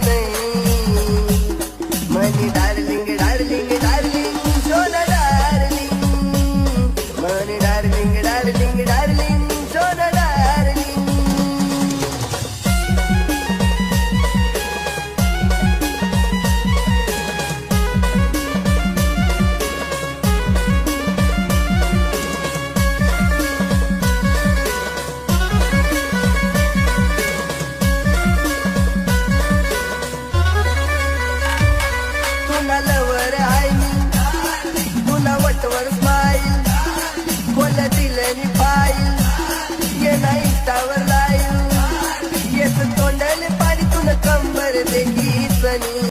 नाही. मनी darling darling darling सोना darling, मनी darling darling darling सोना डार्लिंग. पुन्हा लवर आहे मी, पुन्हा वटवर स्माईल, बोल दिलं फाईल, ये नाही इंस्टावर लाईव्ह, येत तोंडाने पाणी तुला कंबर देखील.